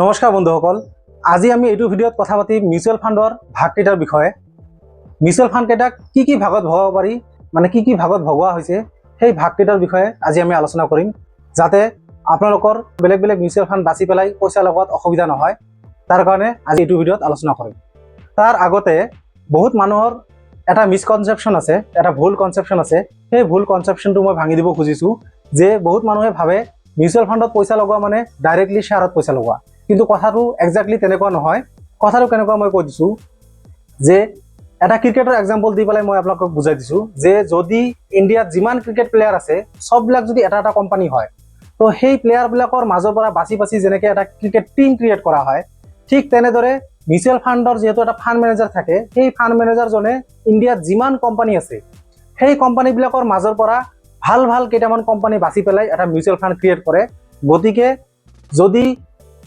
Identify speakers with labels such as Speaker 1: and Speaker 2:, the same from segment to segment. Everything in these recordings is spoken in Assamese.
Speaker 1: নমস্কাৰ বন্ধুসকল, আজি আমি এইটো ভিডিঅ'ত কথা পাতিম মিউচুৱেল ফাণ্ডৰ ভাগকেইটাৰ বিষয়ে। মিউচুৱেল ফাণ্ডকেইটাক কি ভাগত ভগাব পাৰি, মানে কি ভাগত ভগোৱা হৈছে সেই ভাগকেইটাৰ বিষয়ে আজি আমি আলোচনা কৰিম, যাতে আপোনালোকৰ বেলেগ বেলেগ মিউচুৱেল ফাণ্ড বাছি পেলাই পইচা লগোৱাত অসুবিধা নহয়। তাৰ কাৰণে আজি এইটো ভিডিঅ'ত আলোচনা কৰিম। তাৰ আগতে বহুত মানুহৰ এটা মিসকনচেপশ্যন আছে, এটা ভুল কনচেপশ্যন আছে। সেই ভুল কনচেপশ্যনটো মই ভাঙি দিব খুজিছোঁ যে বহুত মানুহে ভাবে মিউচুৱেল ফাণ্ডত পইচা লগোৱা মানে ডাইৰেক্টলি শ্বেয়াৰত পইচা লগোৱা, কিন্তু কথাটো একজাক্টলি তেনেকুৱা নহয়। কথাটো কেনেকুৱা মই কৈ দিছোঁ যে এটা ক্ৰিকেটৰ এক্সাম্পল দি পেলাই মই আপোনালোকক বুজাই দিছোঁ যে যদি ইণ্ডিয়াত যিমান ক্ৰিকেট প্লেয়াৰ আছে চববিলাক যদি এটা এটা কোম্পানী হয়, তো সেই প্লেয়াৰবিলাকৰ মাজৰ পৰা বাছি বাছি যেনেকৈ এটা ক্ৰিকেট টিম ক্ৰিয়েট কৰা হয়, ঠিক তেনেদৰে মিউচুৱেল ফাণ্ডৰ যিহেতু এটা ফাণ্ড মেনেজাৰ থাকে, সেই ফাণ্ড মেনেজাৰজনে ইণ্ডিয়াত যিমান কোম্পানী আছে সেই কোম্পানীবিলাকৰ মাজৰ পৰা ভাল ভাল কেইটামান কোম্পানী বাছি পেলাই এটা মিউচুৱেল ফাণ্ড ক্ৰিয়েট কৰে। গতিকে যদি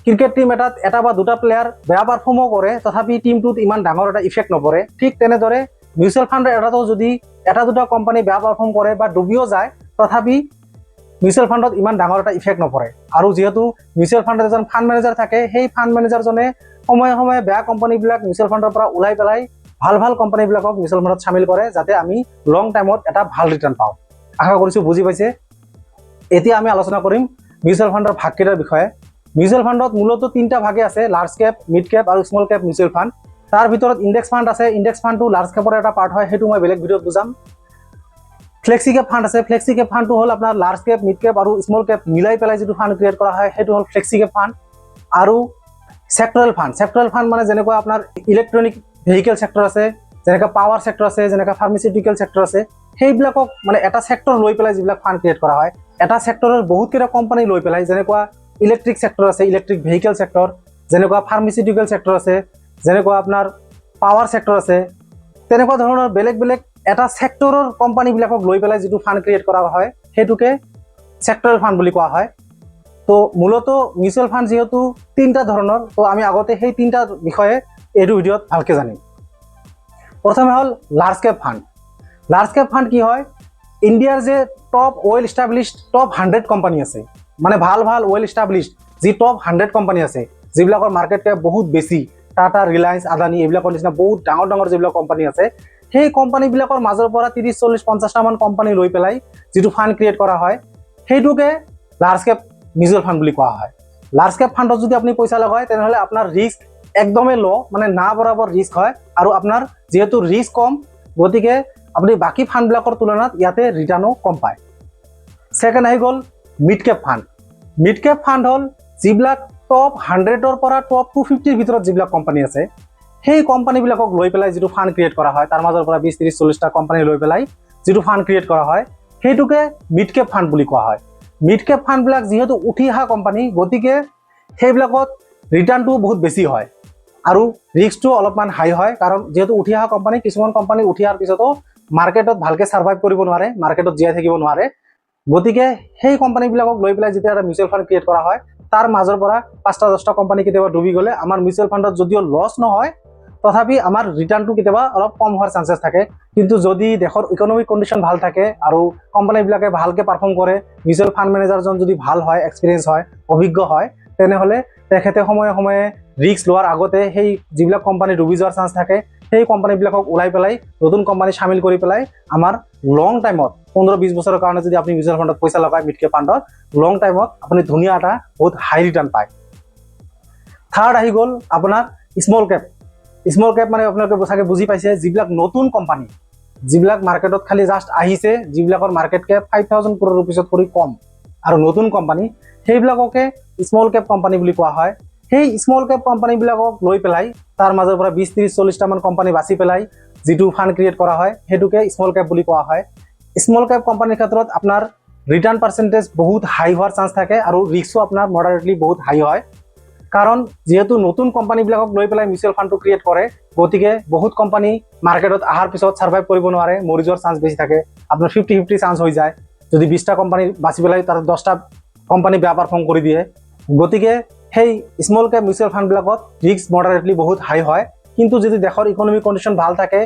Speaker 1: ক্ৰিকেট টিম এটাত এটা বা দুটা প্লেয়াৰ বেয়া পাৰফৰ্মো কৰে, তথাপি টিমটোত ইমান ডাঙৰ এটা ইফেক্ট নপৰে। ঠিক তেনেদৰে মিউচুৱেল ফাণ্ডৰ এটাতো যদি এটা দুটা কোম্পানী বেয়া পাৰফৰ্ম কৰে বা ডুবিও যায়, তথাপি মিউচুৱেল ফাণ্ডত ইমান ডাঙৰ এটা ইফেক্ট নপৰে। আৰু যিহেতু মিউচুৱেল ফাণ্ডত এজন ফাণ্ড মেনেজাৰ থাকে, সেই ফাণ্ড মেনেজাৰজনে সময়ে সময়ে বেয়া কোম্পানীবিলাক মিউচুৱেল ফাণ্ডৰ পৰা ওলাই পেলাই ভাল ভাল কোম্পানীবিলাকক মিউচুৱেল ফাণ্ডত চামিল কৰে, যাতে আমি লং টাইমত এটা ভাল ৰিটাৰ্ণ পাওঁ। আশা কৰিছোঁ বুজি পাইছে। এতিয়া আমি আলোচনা কৰিম মিউচুৱেল ফাণ্ডৰ ভাগকেইটাৰ বিষয়ে। মিউচুৱেল ফাণ্ডত মূলতঃ তিনিটা ভাগে আছে, লাৰ্জ কেপ, মিড কেপ আৰু স্মল কেপ মিউচুৱেল ফাণ্ড। তাৰ ভিতৰত ইণ্ডেক্স ফাণ্ড আছে, ইণ্ডেক্স ফাণ্ডটো লাৰ্জ কেপৰ এটা পাৰ্ট হয়, সেইটো মই বেলেগ ভিডিঅ'ত বুজাম। ফ্লেক্সি কেপ ফাণ্ড আছে, ফ্লেক্সি কেপ ফাণ্ডটো হ'ল আপোনাৰ লাৰ্জ কেপ, মিড কেপ আৰু স্মল কেপ মিলাই পেলাই যিটো ফাণ্ড ক্ৰিয়েট কৰা হয় সেইটো হ'ল ফ্লেক্সি কেপ ফাণ্ড। আৰু ছেক্টৰেল ফাণ্ড, ছেক্টৰেল ফাণ্ড মানে যেনেকুৱা আপোনাৰ ইলেক্ট্ৰনিক ভেহিকেল ছেক্টৰ আছে, যেনেকৈ পাৱাৰ ছেক্টৰ আছে, যেনেকৈ ফাৰ্মাচিউটিকেল ছেক্টৰ আছে, সেইবিলাকক মানে এটা ছেক্টৰ লৈ পেলাই যিবিলাক ফাণ্ড ক্ৰিয়েট কৰা হয়, এটা ছেক্টৰৰ বহুতকেইটা কোম্পানী লৈ পেলাই, যেনেকুৱা ইলেক্ট্ৰিক ছেক্টৰ আছে, ইলেক্ট্ৰিক ভেহিকেল ছেক্টৰ, যেনেকুৱা ফাৰ্মাচিউটিকেল ছেক্টৰ আছে, যেনেকুৱা আপোনাৰ পাৱাৰ ছেক্টৰ আছে, তেনেকুৱা ধৰণৰ বেলেগ বেলেগ এটা ছেক্টৰৰ কোম্পানীবিলাকক লৈ পেলাই যিটো ফাণ্ড ক্ৰিয়েট কৰা হয় সেইটোকে ছেক্টৰেল ফাণ্ড বুলি কোৱা হয়। তো মূলতঃ মিউচুৱেল ফাণ্ড যিহেতু তিনিটা ধৰণৰ, তো আমি আগতে সেই তিনিটা বিষয়ে এইটো ভিডিঅ'ত ভালকৈ জানিম। প্ৰথমে হ'ল large cap fund. Large cap fund কি হয়? ইণ্ডিয়াৰ যে top well established top 100 company আছে, মানে ভাল ভাল ৱেল ইষ্টাব্লিছড যি টপ 100 কোম্পানী আছে, যিবিলাকৰ মাৰ্কেট কেপ বহুত বেছি, টাটা, ৰিলায়েন্স, আদানী এইবিলাকৰ নিচিনা বহুত ডাঙৰ ডাঙৰ যিবিলাক কোম্পানী আছে, সেই কোম্পানীবিলাকৰ মাজৰ পৰা 30, 40, 50টামান কোম্পানী লৈ পেলাই যিটো ফাণ্ড ক্ৰিয়েট কৰা হয় সেইটোকে লাৰ্জ কেপ মিউচুৱেল ফাণ্ড বুলি কোৱা হয়। লাৰ্জ কেপ ফাণ্ডত যদি আপুনি পইচা লগায় তেনেহ'লে আপোনাৰ ৰিস্ক একদমেই ল', মানে না বৰাবৰ ৰিস্ক হয়, আৰু আপোনাৰ যিহেতু ৰিস্ক কম, গতিকে আপুনি বাকী ফাণ্ডবিলাকৰ তুলনাত ইয়াতে ৰিটাৰ্ণো কম পায়। ছেকেণ্ড আহি গ'ল mid cap fund. Mid cap fund হ'ল যিবিলাক টপ 100ৰ পৰা টপ 250ৰ ভিতৰত যিবিলাক কোম্পানী আছে, সেই কোম্পানীবিলাকক লৈ পেলাই যিটো ফাণ্ড ক্ৰিয়েট কৰা হয়, তাৰ মাজৰ পৰা 20, 30, 40টা কোম্পানী লৈ পেলাই যিটো ফাণ্ড ক্ৰিয়েট কৰা হয় সেইটোকে মিড কেপ ফাণ্ড বুলি কোৱা হয়। মিড কেপ ফাণ্ডবিলাক যিহেতু উঠি অহা কোম্পানী, গতিকে সেইবিলাকত ৰিটাৰ্ণটো বহুত বেছি হয় আৰু ৰিস্কটো অলপমান হাই হয়, কাৰণ যিহেতু উঠি অহা কোম্পানী, কিছুমান কোম্পানী উঠি অহাৰ পিছতো মাৰ্কেটত ভালকৈ ছাৰ্ভাইভ কৰিব নোৱাৰে, মাৰ্কেটত জীয়াই থাকিব নোৱাৰে। গতিকে সেই কোম্পানীবিলাকক লৈ পেলাই যেতিয়া এটা মিউচুৱেল ফাণ্ড ক্ৰিয়েট কৰা হয়, তাৰ মাজৰ পৰা 5টা 10টা কোম্পানী কেতিয়াবা ডুবি গ'লে আমাৰ মিউচুৱেল ফাণ্ডত যদিও লছ নহয়, তথাপি আমাৰ ৰিটাৰ্ণটো কেতিয়াবা অলপ কম হোৱাৰ চান্সেছ থাকে। কিন্তু যদি দেশৰ ইকনমিক কণ্ডিশ্যন ভাল থাকে আৰু কোম্পানীবিলাকে ভালকৈ পাৰফৰ্ম কৰে, মিউচুৱেল ফাণ্ড মেনেজাৰজন যদি ভাল হয়, এক্সপিৰিয়েঞ্চ হয়, অভিজ্ঞ হয়, তেনেহ'লে তেখেতে সময়ে সময়ে ৰিস্ক লোৱাৰ আগতে সেই যিবিলাক কোম্পানী ডুবি যোৱাৰ চান্স থাকে সেই কোম্পানীবিলাকক ওলাই পেলাই নতুন কোম্পানী চামিল কৰি পেলাই আমাৰ লং টাইমত 15-20 বছৰৰ কাৰণে যদি আপুনি মিউচুৱেল ফাণ্ডত পইচা লগায়, মিড কেপ ফাণ্ডত লং টাইমত আপুনি ধুনীয়া এটা বহুত হাই ৰিটাৰ্ণ পায়। থাৰ্ড আহি গ'ল আপোনাৰ স্মল কেপ। স্মল কেপ মানে আপোনালোকে চাগে বুজি পাইছে, যিবিলাক নতুন কোম্পানী, যিবিলাক মাৰ্কেটত খালি জাষ্ট আহিছে, যিবিলাকৰ মাৰ্কেট কেপ 5,000 crore rupeesত কৰি কম আৰু নতুন কোম্পানী, সেইবিলাককে স্মল কেপ কোম্পানী বুলি কোৱা হয়। সেই স্মল কেপ কোম্পানীবিলাকক লৈ পেলাই তাৰ মাজৰ পৰা 20, 30, 40টামান কোম্পানী বাছি পেলাই যিটো ফাণ্ড ক্ৰিয়েট কৰা হয় সেইটোকে স্মল কেপ বুলি কোৱা হয়। স্মল কেপ কোম্পানীৰ ক্ষেত্ৰত আপোনাৰ ৰিটাৰ্ণ পাৰ্চেণ্টেজ বহুত হাই হোৱাৰ চান্স থাকে আৰু ৰিস্কো আপোনাৰ মডাৰেটলি বহুত হাই হয়, কাৰণ যিহেতু নতুন কোম্পানীবিলাকক লৈ পেলাই মিউচুৱেল ফাণ্ডটো ক্ৰিয়েট কৰে, গতিকে বহুত কোম্পানী মাৰ্কেটত অহাৰ পিছত ছাৰ্ভাইভ কৰিব নোৱাৰে, মৰি যোৱাৰ চান্স বেছি থাকে। আপোনাৰ 50-50 চান্স হৈ যায় যদি 20টা কোম্পানী বাছি পেলাই তাৰ 10টা কোম্পানী বেয়া পাৰফৰ্ম কৰি দিয়ে। গতিকে সেই small cap mutual ফাণ্ডবিলাকত risk moderately বহুত হাই হয়। কিন্তু যদি দেশৰ ইকনমিক কণ্ডিশ্যন ভাল থাকে,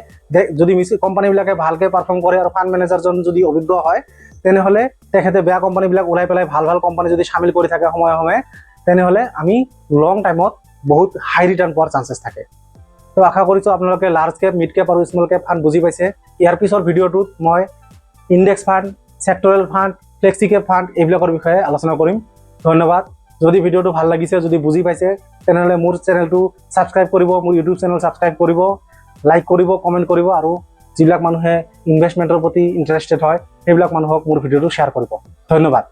Speaker 1: যদি কোম্পানীবিলাকে ভালকৈ পাৰফৰ্ম কৰে আৰু ফাণ্ড মেনেজাৰজন যদি অভিজ্ঞ হয়, তেনেহ'লে তেখেতে বেয়া কোম্পানীবিলাক ওলাই পেলাই ভাল ভাল কোম্পানী যদি চামিল কৰি থাকে সময়ে সময়ে, তেনেহ'লে আমি লং টাইমত বহুত হাই ৰিটাৰ্ণ পোৱাৰ চান্সেছ থাকে। তো আশা কৰিছোঁ আপোনালোকে লাৰ্জ কেপ, মিড কেপ আৰু স্মল কেপ ফাণ্ড বুজি পাইছে। ইয়াৰ পিছৰ ভিডিঅ'টোত মই index fund, sectoral fund, flexi cap fund এইবিলাকৰ বিষয়ে আলোচনা কৰিম। ধন্যবাদ। যদি ভিডিঅ'টো ভাল লাগিছে, যদি বুজি পাইছে, তেনেহ'লে মোৰ চেনেলটো ছাবস্ক্ৰাইব কৰিব, মোৰ ইউটিউব চেনেল ছাবস্ক্ৰাইব কৰিব, লাইক কৰিব, কমেণ্ট কৰিব আৰু যিবিলাক মানুহে ইনভেষ্টমেণ্টৰ প্ৰতি ইণ্টাৰেষ্টেড হয় সেইবিলাক মানুহক মোৰ ভিডিঅ'টো শ্বেয়াৰ কৰিব। ধন্যবাদ।